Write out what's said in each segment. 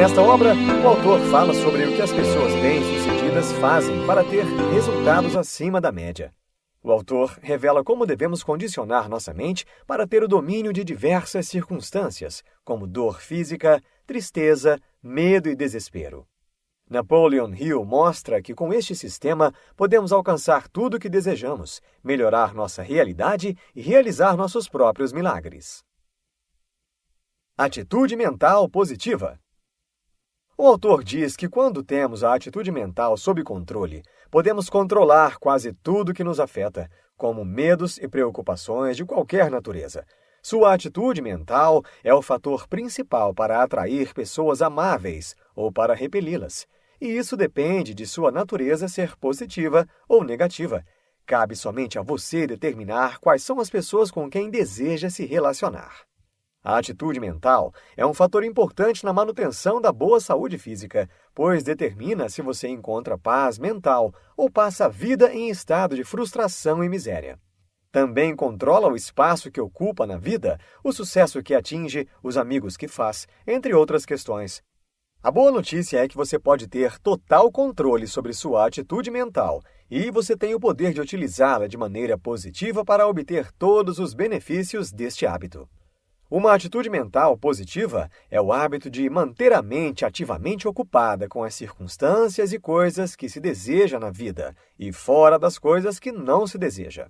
Nesta obra, o autor fala sobre o que as pessoas bem-sucedidas fazem para ter resultados acima da média. O autor revela como devemos condicionar nossa mente para ter o domínio de diversas circunstâncias, como dor física, tristeza, medo e desespero. Napoleon Hill mostra que com este sistema podemos alcançar tudo o que desejamos, melhorar nossa realidade e realizar nossos próprios milagres. Atitude mental positiva. O autor diz que quando temos a atitude mental sob controle, podemos controlar quase tudo que nos afeta, como medos e preocupações de qualquer natureza. Sua atitude mental é o fator principal para atrair pessoas amáveis ou para repeli-las, e isso depende de sua natureza ser positiva ou negativa. Cabe somente a você determinar quais são as pessoas com quem deseja se relacionar. A atitude mental é um fator importante na manutenção da boa saúde física, pois determina se você encontra paz mental ou passa a vida em estado de frustração e miséria. Também controla o espaço que ocupa na vida, o sucesso que atinge, os amigos que faz, entre outras questões. A boa notícia é que você pode ter total controle sobre sua atitude mental e você tem o poder de utilizá-la de maneira positiva para obter todos os benefícios deste hábito. Uma atitude mental positiva é o hábito de manter a mente ativamente ocupada com as circunstâncias e coisas que se deseja na vida e fora das coisas que não se deseja.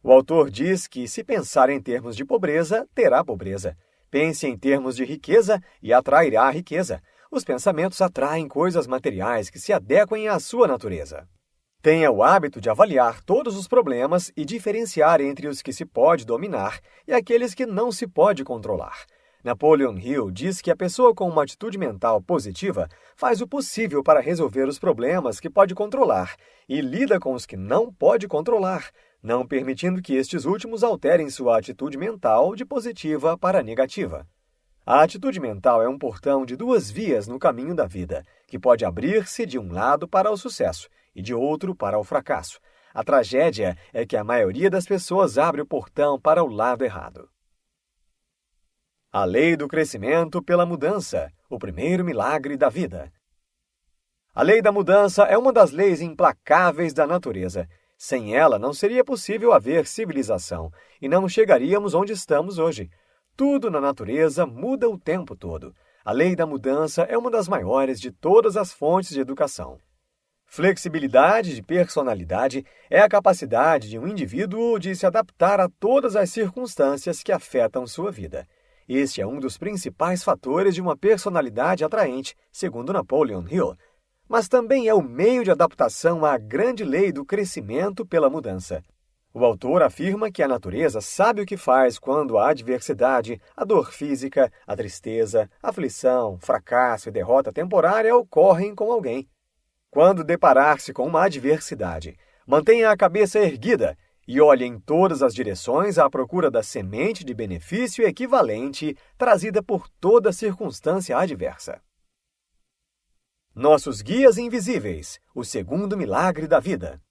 O autor diz que se pensar em termos de pobreza, terá pobreza. Pense em termos de riqueza e atrairá a riqueza. Os pensamentos atraem coisas materiais que se adequem à sua natureza. Tenha o hábito de avaliar todos os problemas e diferenciar entre os que se pode dominar e aqueles que não se pode controlar. Napoleon Hill diz que a pessoa com uma atitude mental positiva faz o possível para resolver os problemas que pode controlar e lida com os que não pode controlar, não permitindo que estes últimos alterem sua atitude mental de positiva para negativa. A atitude mental é um portão de duas vias no caminho da vida, que pode abrir-se de um lado para o sucesso e de outro para o fracasso. A tragédia é que a maioria das pessoas abre o portão para o lado errado. A lei do crescimento pela mudança, o primeiro milagre da vida. A lei da mudança é uma das leis implacáveis da natureza. Sem ela, não seria possível haver civilização e não chegaríamos onde estamos hoje. Tudo na natureza muda o tempo todo. A lei da mudança é uma das maiores de todas as fontes de educação. Flexibilidade de personalidade é a capacidade de um indivíduo de se adaptar a todas as circunstâncias que afetam sua vida. Este é um dos principais fatores de uma personalidade atraente, segundo Napoleon Hill, mas também é o meio de adaptação à grande lei do crescimento pela mudança. O autor afirma que a natureza sabe o que faz quando a adversidade, a dor física, a tristeza, a aflição, fracasso e derrota temporária ocorrem com alguém. Quando deparar-se com uma adversidade, mantenha a cabeça erguida e olhe em todas as direções à procura da semente de benefício equivalente trazida por toda circunstância adversa. Nossos guias invisíveis, o segundo milagre da vida.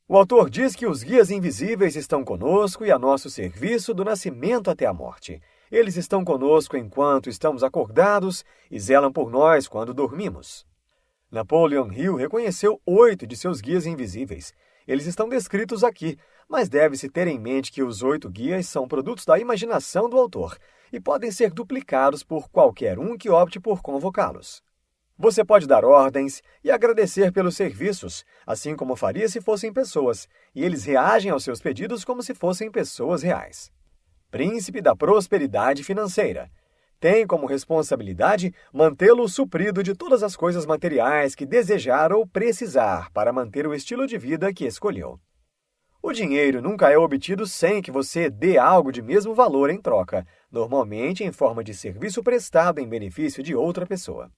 O autor diz que os guias invisíveis estão conosco e a nosso serviço do nascimento até a morte. Eles estão conosco enquanto estamos acordados e zelam por nós quando dormimos. Napoleon Hill reconheceu 8 de seus guias invisíveis. Eles estão descritos aqui, mas deve-se ter em mente que os 8 guias são produtos da imaginação do autor e podem ser duplicados por qualquer um que opte por convocá-los. Você pode dar ordens e agradecer pelos serviços, assim como faria se fossem pessoas, e eles reagem aos seus pedidos como se fossem pessoas reais. Príncipe da prosperidade financeira. Tem como responsabilidade mantê-lo suprido de todas as coisas materiais que desejar ou precisar para manter o estilo de vida que escolheu. O dinheiro nunca é obtido sem que você dê algo de mesmo valor em troca, normalmente em forma de serviço prestado em benefício de outra pessoa.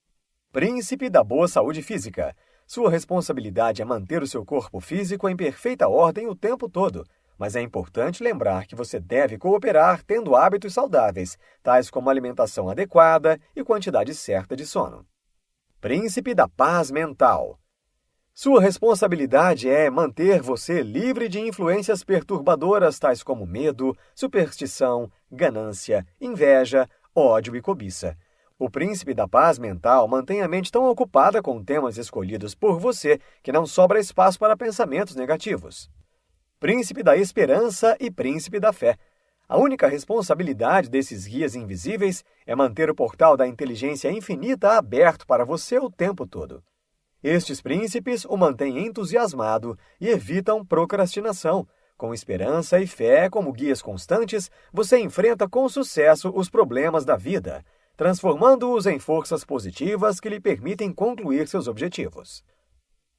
Príncipe da boa saúde física. Sua responsabilidade é manter o seu corpo físico em perfeita ordem o tempo todo, mas é importante lembrar que você deve cooperar tendo hábitos saudáveis, tais como alimentação adequada e quantidade certa de sono. Príncipe da paz mental. Sua responsabilidade é manter você livre de influências perturbadoras tais como medo, superstição, ganância, inveja, ódio e cobiça. O príncipe da paz mental mantém a mente tão ocupada com temas escolhidos por você que não sobra espaço para pensamentos negativos. Príncipe da esperança e príncipe da fé. A única responsabilidade desses guias invisíveis é manter o portal da inteligência infinita aberto para você o tempo todo. Estes príncipes o mantêm entusiasmado e evitam procrastinação. Com esperança e fé como guias constantes, você enfrenta com sucesso os problemas da vida, transformando-os em forças positivas que lhe permitem concluir seus objetivos.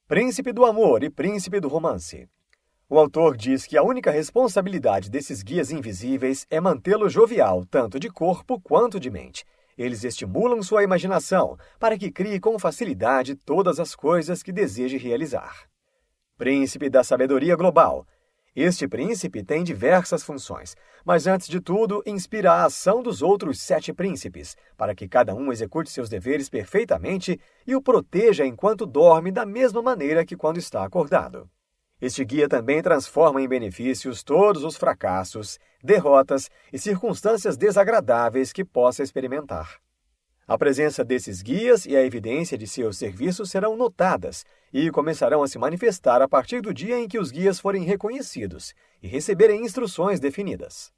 Príncipe do amor e príncipe do romance. O autor diz que a única responsabilidade desses guias invisíveis é mantê-lo jovial, tanto de corpo quanto de mente. Eles estimulam sua imaginação para que crie com facilidade todas as coisas que deseje realizar. Príncipe da sabedoria global. Este príncipe tem diversas funções, mas antes de tudo, inspira a ação dos outros 7 príncipes, para que cada um execute seus deveres perfeitamente e o proteja enquanto dorme da mesma maneira que quando está acordado. Este guia também transforma em benefícios todos os fracassos, derrotas e circunstâncias desagradáveis que possa experimentar. A presença desses guias e a evidência de seus serviços serão notadas e começarão a se manifestar a partir do dia em que os guias forem reconhecidos e receberem instruções definidas.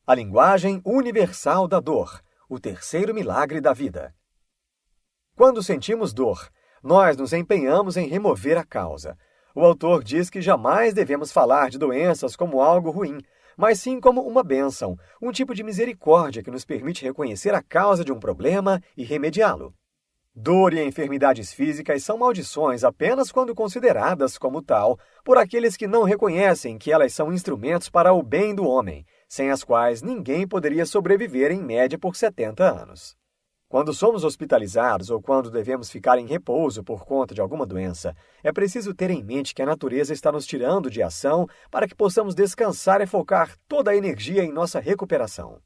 A linguagem universal da dor, o terceiro milagre da vida. Quando sentimos dor, nós nos empenhamos em remover a causa. O autor diz que jamais devemos falar de doenças como algo ruim, mas sim como uma bênção, um tipo de misericórdia que nos permite reconhecer a causa de um problema e remediá-lo. Dor e enfermidades físicas são maldições apenas quando consideradas como tal por aqueles que não reconhecem que elas são instrumentos para o bem do homem, sem as quais ninguém poderia sobreviver em média por 70 anos. Quando somos hospitalizados ou quando devemos ficar em repouso por conta de alguma doença, é preciso ter em mente que a natureza está nos tirando de ação para que possamos descansar e focar toda a energia em nossa recuperação.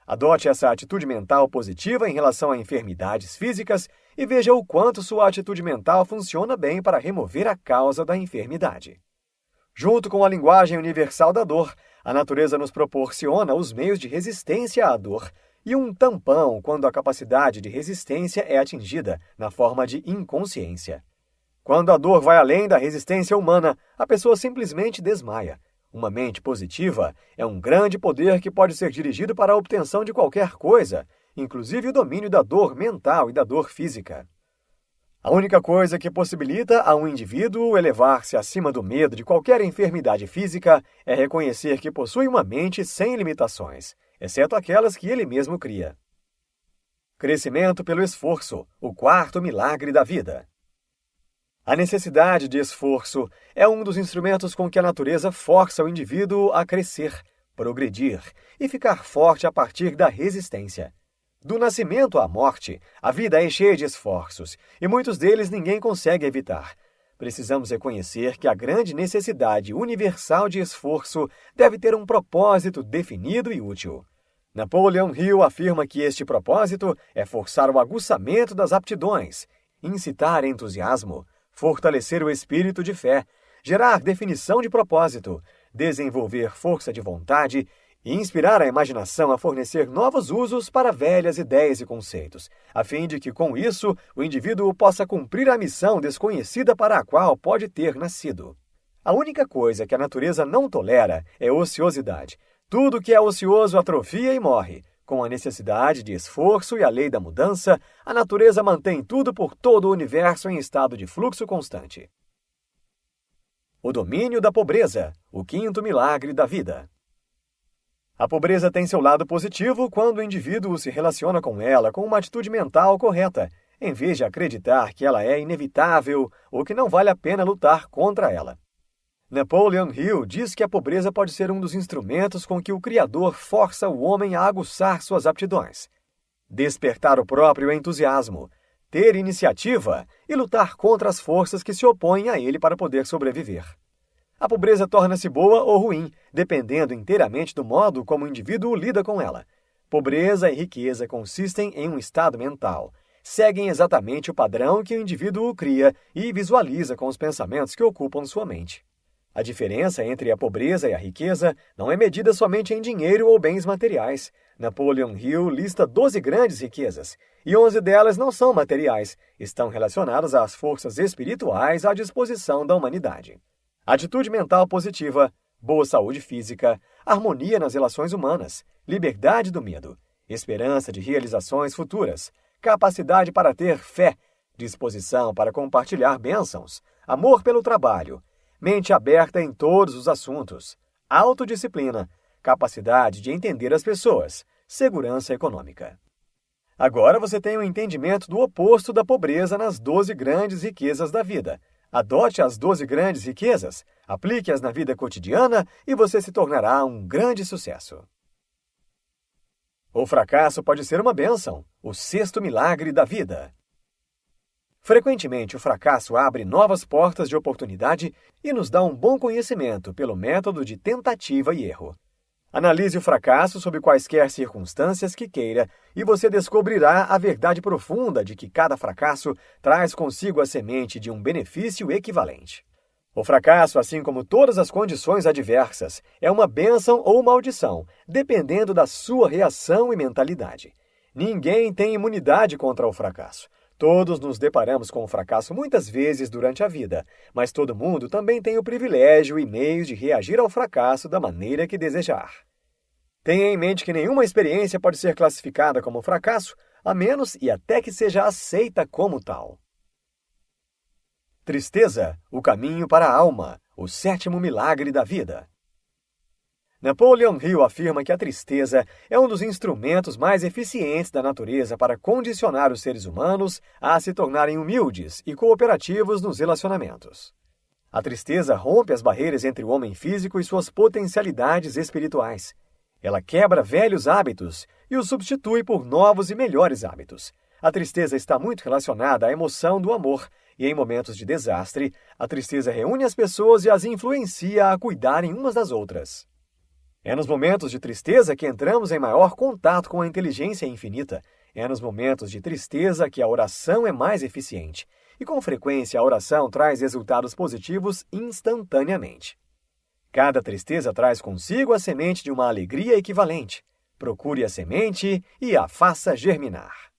Adote essa atitude mental positiva em relação a enfermidades físicas e veja o quanto sua atitude mental funciona bem para remover a causa da enfermidade. Junto com a linguagem universal da dor, a natureza nos proporciona os meios de resistência à dor, e um tampão quando a capacidade de resistência é atingida, na forma de inconsciência. Quando a dor vai além da resistência humana, a pessoa simplesmente desmaia. Uma mente positiva é um grande poder que pode ser dirigido para a obtenção de qualquer coisa, inclusive o domínio da dor mental e da dor física. A única coisa que possibilita a um indivíduo elevar-se acima do medo de qualquer enfermidade física é reconhecer que possui uma mente sem limitações, exceto aquelas que ele mesmo cria. Crescimento pelo esforço, o quarto milagre da vida. A necessidade de esforço é um dos instrumentos com que a natureza força o indivíduo a crescer, progredir e ficar forte a partir da resistência. Do nascimento à morte, a vida é cheia de esforços, e muitos deles ninguém consegue evitar. Precisamos reconhecer que a grande necessidade universal de esforço deve ter um propósito definido e útil. Napoleon Hill afirma que este propósito é forçar o aguçamento das aptidões, incitar entusiasmo, fortalecer o espírito de fé, gerar definição de propósito, desenvolver força de vontade e inspirar a imaginação a fornecer novos usos para velhas ideias e conceitos, a fim de que, com isso, o indivíduo possa cumprir a missão desconhecida para a qual pode ter nascido. A única coisa que a natureza não tolera é ociosidade. Tudo que é ocioso atrofia e morre. Com a necessidade de esforço e a lei da mudança, a natureza mantém tudo por todo o universo em estado de fluxo constante. O domínio da pobreza, o quinto milagre da vida. A pobreza tem seu lado positivo quando o indivíduo se relaciona com ela com uma atitude mental correta, em vez de acreditar que ela é inevitável ou que não vale a pena lutar contra ela. Napoleon Hill diz que a pobreza pode ser um dos instrumentos com que o Criador força o homem a aguçar suas aptidões, despertar o próprio entusiasmo, ter iniciativa e lutar contra as forças que se opõem a ele para poder sobreviver. A pobreza torna-se boa ou ruim, dependendo inteiramente do modo como o indivíduo lida com ela. Pobreza e riqueza consistem em um estado mental. Seguem exatamente o padrão que o indivíduo cria e visualiza com os pensamentos que ocupam sua mente. A diferença entre a pobreza e a riqueza não é medida somente em dinheiro ou bens materiais. Napoleon Hill lista 12 grandes riquezas, e 11 delas não são materiais, estão relacionadas às forças espirituais à disposição da humanidade. Atitude mental positiva, boa saúde física, harmonia nas relações humanas, liberdade do medo, esperança de realizações futuras, capacidade para ter fé, disposição para compartilhar bênçãos, amor pelo trabalho, mente aberta em todos os assuntos, autodisciplina, capacidade de entender as pessoas, segurança econômica. Agora você tem um entendimento do oposto da pobreza nas 12 grandes riquezas da vida. Adote as 12 grandes riquezas, aplique-as na vida cotidiana e você se tornará um grande sucesso. O fracasso pode ser uma bênção, o sexto milagre da vida. Frequentemente, o fracasso abre novas portas de oportunidade e nos dá um bom conhecimento pelo método de tentativa e erro. Analise o fracasso sob quaisquer circunstâncias que queira e você descobrirá a verdade profunda de que cada fracasso traz consigo a semente de um benefício equivalente. O fracasso, assim como todas as condições adversas, é uma bênção ou maldição, dependendo da sua reação e mentalidade. Ninguém tem imunidade contra o fracasso. Todos nos deparamos com o fracasso muitas vezes durante a vida, mas todo mundo também tem o privilégio e meios de reagir ao fracasso da maneira que desejar. Tenha em mente que nenhuma experiência pode ser classificada como fracasso, a menos e até que seja aceita como tal. Tristeza, o caminho para a alma, o sétimo milagre da vida. Napoleon Hill afirma que a tristeza é um dos instrumentos mais eficientes da natureza para condicionar os seres humanos a se tornarem humildes e cooperativos nos relacionamentos. A tristeza rompe as barreiras entre o homem físico e suas potencialidades espirituais. Ela quebra velhos hábitos e os substitui por novos e melhores hábitos. A tristeza está muito relacionada à emoção do amor, e em momentos de desastre, a tristeza reúne as pessoas e as influencia a cuidarem umas das outras. É nos momentos de tristeza que entramos em maior contato com a inteligência infinita. É nos momentos de tristeza que a oração é mais eficiente. E com frequência a oração traz resultados positivos instantaneamente. Cada tristeza traz consigo a semente de uma alegria equivalente. Procure a semente e a faça germinar.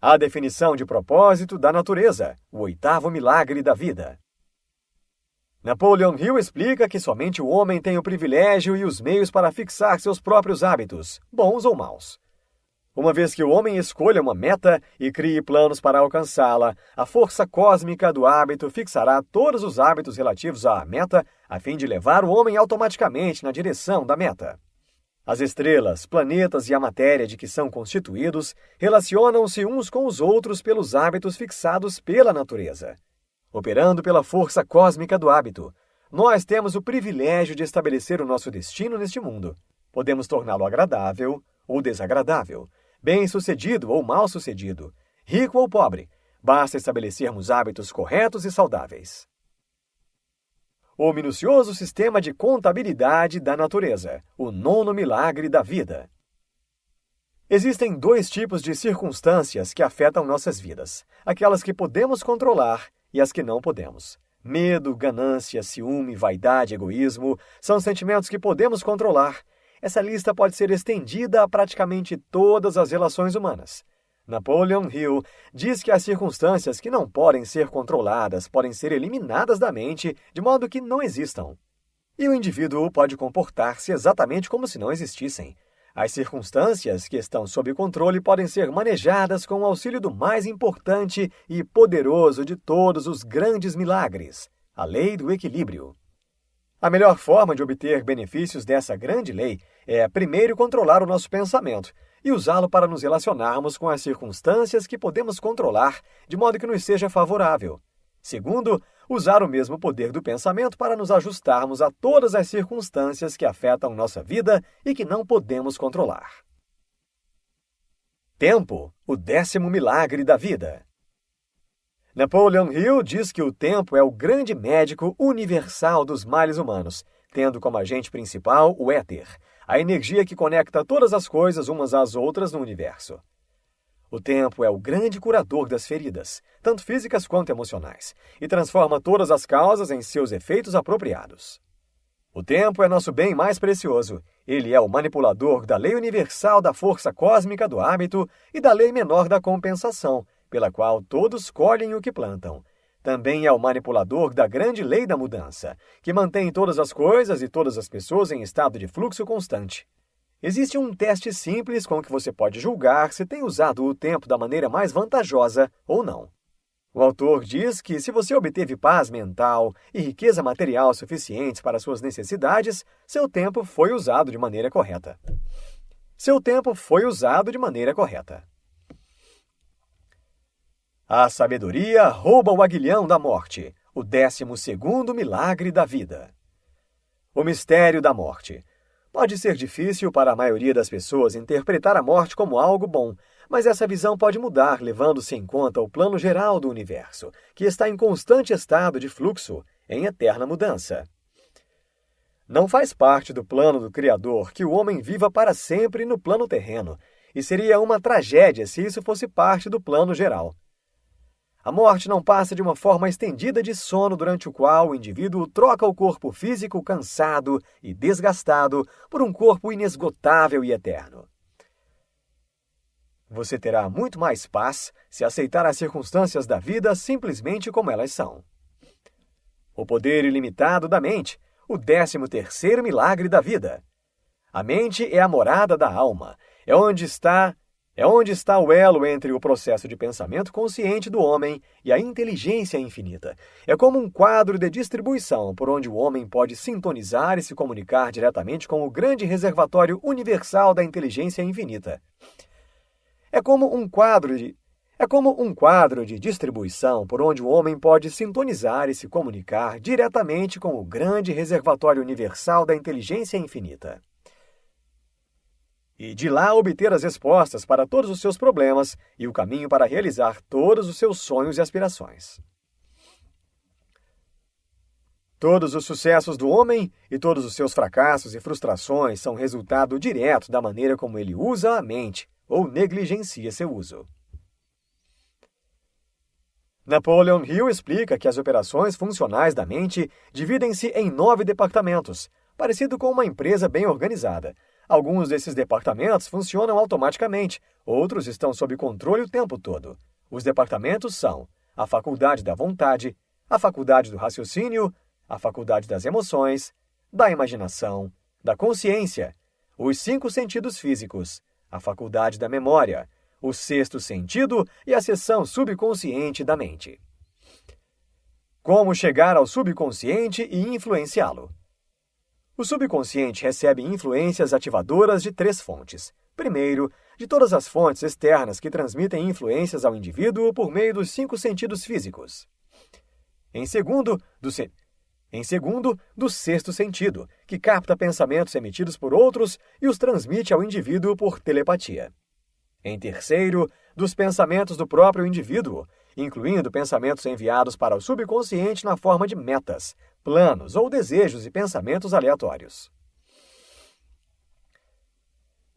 A definição de propósito da natureza, o oitavo milagre da vida. Napoleon Hill explica que somente o homem tem o privilégio e os meios para fixar seus próprios hábitos, bons ou maus. Uma vez que o homem escolha uma meta e crie planos para alcançá-la, a força cósmica do hábito fixará todos os hábitos relativos à meta, a fim de levar o homem automaticamente na direção da meta. As estrelas, planetas e a matéria de que são constituídos relacionam-se uns com os outros pelos hábitos fixados pela natureza. Operando pela força cósmica do hábito, nós temos o privilégio de estabelecer o nosso destino neste mundo. Podemos torná-lo agradável ou desagradável, bem-sucedido ou mal-sucedido, rico ou pobre. Basta estabelecermos hábitos corretos e saudáveis. O minucioso sistema de contabilidade da natureza, o nono milagre da vida. Existem dois tipos de circunstâncias que afetam nossas vidas: aquelas que podemos controlar e as que não podemos. Medo, ganância, ciúme, vaidade, egoísmo são sentimentos que podemos controlar. Essa lista pode ser estendida a praticamente todas as relações humanas. Napoleon Hill diz que as circunstâncias que não podem ser controladas podem ser eliminadas da mente de modo que não existam. E o indivíduo pode comportar-se exatamente como se não existissem. As circunstâncias que estão sob controle podem ser manejadas com o auxílio do mais importante e poderoso de todos os grandes milagres, a lei do equilíbrio. A melhor forma de obter benefícios dessa grande lei é, primeiro, controlar o nosso pensamento e usá-lo para nos relacionarmos com as circunstâncias que podemos controlar de modo que nos seja favorável. Segundo, usar o mesmo poder do pensamento para nos ajustarmos a todas as circunstâncias que afetam nossa vida e que não podemos controlar. Tempo, o décimo milagre da vida. Napoleon Hill diz que o tempo é o grande médico universal dos males humanos, tendo como agente principal o éter, a energia que conecta todas as coisas umas às outras no universo. O tempo é o grande curador das feridas, tanto físicas quanto emocionais, e transforma todas as causas em seus efeitos apropriados. O tempo é nosso bem mais precioso, Ele é o manipulador da lei universal da força cósmica do hábito e da lei menor da compensação, pela qual todos colhem o que plantam. Também é o manipulador da grande lei da mudança, que mantém todas as coisas e todas as pessoas em estado de fluxo constante. Existe um teste simples com que você pode julgar se tem usado o tempo da maneira mais vantajosa ou não. O autor diz que se você obteve paz mental e riqueza material suficientes para suas necessidades, seu tempo foi usado de maneira correta. Seu tempo foi usado de maneira correta. A sabedoria rouba o aguilhão da morte, o 12º milagre da vida. O mistério da morte. Pode ser difícil para a maioria das pessoas interpretar a morte como algo bom, mas essa visão pode mudar levando-se em conta o plano geral do universo, que está em constante estado de fluxo, em eterna mudança. Não faz parte do plano do Criador que o homem viva para sempre no plano terreno, e seria uma tragédia se isso fosse parte do plano geral. A morte não passa de uma forma estendida de sono durante o qual o indivíduo troca o corpo físico cansado e desgastado por um corpo inesgotável e eterno. Você terá muito mais paz se aceitar as circunstâncias da vida simplesmente como elas são. O poder ilimitado da mente, o 13º milagre da vida. A mente é a morada da alma, é onde está o elo entre o processo de pensamento consciente do homem e a inteligência infinita. É como um quadro de distribuição por onde o homem pode sintonizar e se comunicar diretamente com o grande reservatório universal da inteligência infinita. É como um quadro de distribuição por onde o homem pode sintonizar e se comunicar diretamente com o grande reservatório universal da inteligência infinita. E de lá obter as respostas para todos os seus problemas e o caminho para realizar todos os seus sonhos e aspirações. Todos os sucessos do homem e todos os seus fracassos e frustrações são resultado direto da maneira como ele usa a mente ou negligencia seu uso. Napoleon Hill explica que as operações funcionais da mente dividem-se em 9 departamentos, parecido com uma empresa bem organizada. Alguns desses departamentos funcionam automaticamente, outros estão sob controle o tempo todo. Os departamentos são a faculdade da vontade, a faculdade do raciocínio, a faculdade das emoções, da imaginação, da consciência, os 5 sentidos físicos, a faculdade da memória, o 6º sentido e a seção subconsciente da mente. Como chegar ao subconsciente e influenciá-lo? O subconsciente recebe influências ativadoras de 3 fontes. Primeiro, de todas as fontes externas que transmitem influências ao indivíduo por meio dos 5 sentidos físicos. Em segundo, do 6º sentido, que capta pensamentos emitidos por outros e os transmite ao indivíduo por telepatia. Em terceiro, dos pensamentos do próprio indivíduo, incluindo pensamentos enviados para o subconsciente na forma de metas, planos ou desejos e pensamentos aleatórios.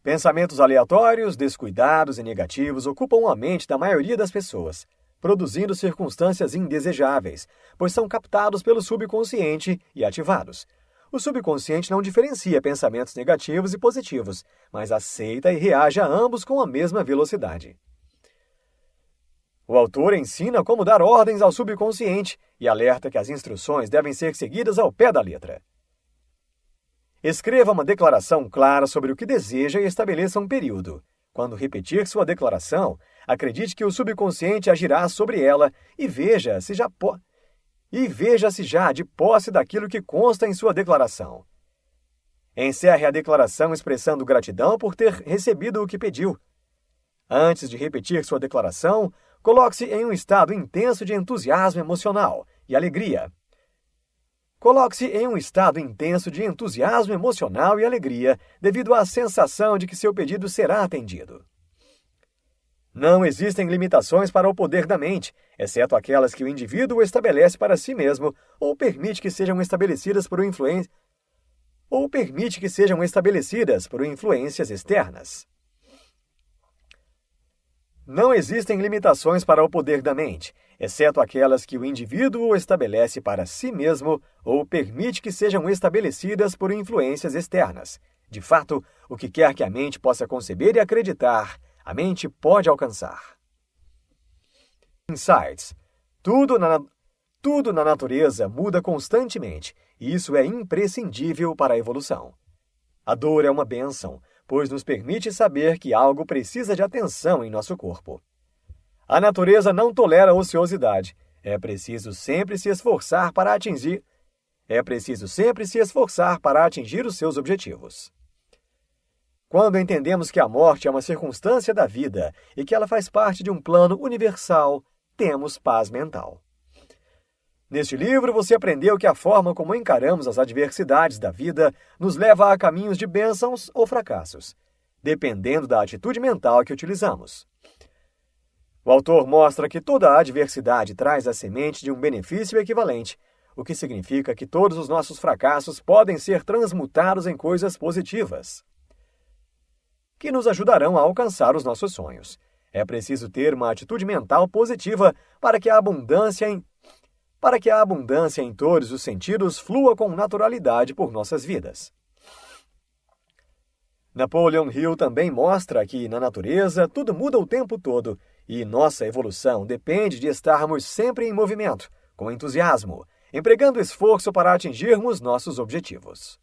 Pensamentos aleatórios, descuidados e negativos ocupam a mente da maioria das pessoas, produzindo circunstâncias indesejáveis, pois são captados pelo subconsciente e ativados. O subconsciente não diferencia pensamentos negativos e positivos, mas aceita e reage a ambos com a mesma velocidade. O autor ensina como dar ordens ao subconsciente e alerta que as instruções devem ser seguidas ao pé da letra. Escreva uma declaração clara sobre o que deseja e estabeleça um período. Quando repetir sua declaração, acredite que o subconsciente agirá sobre ela e veja se já de posse daquilo que consta em sua declaração. Encerre a declaração expressando gratidão por ter recebido o que pediu. Antes de repetir sua declaração, coloque-se em um estado intenso de entusiasmo emocional e alegria. Coloque-se em um estado intenso de entusiasmo emocional e alegria devido à sensação de que seu pedido será atendido. Não existem limitações para o poder da mente, exceto aquelas que o indivíduo estabelece para si mesmo ou permite que sejam estabelecidas por influências externas. Não existem limitações para o poder da mente, exceto aquelas que o indivíduo estabelece para si mesmo ou permite que sejam estabelecidas por influências externas. De fato, o que quer que a mente possa conceber e acreditar, a mente pode alcançar. Insights. Tudo na natureza muda constantemente, e isso é imprescindível para a evolução. A dor é uma bênção, pois nos permite saber que algo precisa de atenção em nosso corpo. A natureza não tolera ociosidade. É preciso sempre se esforçar para atingir os seus objetivos. Quando entendemos que a morte é uma circunstância da vida e que ela faz parte de um plano universal, temos paz mental. Neste livro, você aprendeu que a forma como encaramos as adversidades da vida nos leva a caminhos de bênçãos ou fracassos, dependendo da atitude mental que utilizamos. O autor mostra que toda a adversidade traz a semente de um benefício equivalente, o que significa que todos os nossos fracassos podem ser transmutados em coisas positivas, que nos ajudarão a alcançar os nossos sonhos. É preciso ter uma atitude mental positiva para que a abundância em todos os sentidos flua com naturalidade por nossas vidas. Napoleon Hill também mostra que, na natureza, tudo muda o tempo todo e nossa evolução depende de estarmos sempre em movimento, com entusiasmo, empregando esforço para atingirmos nossos objetivos.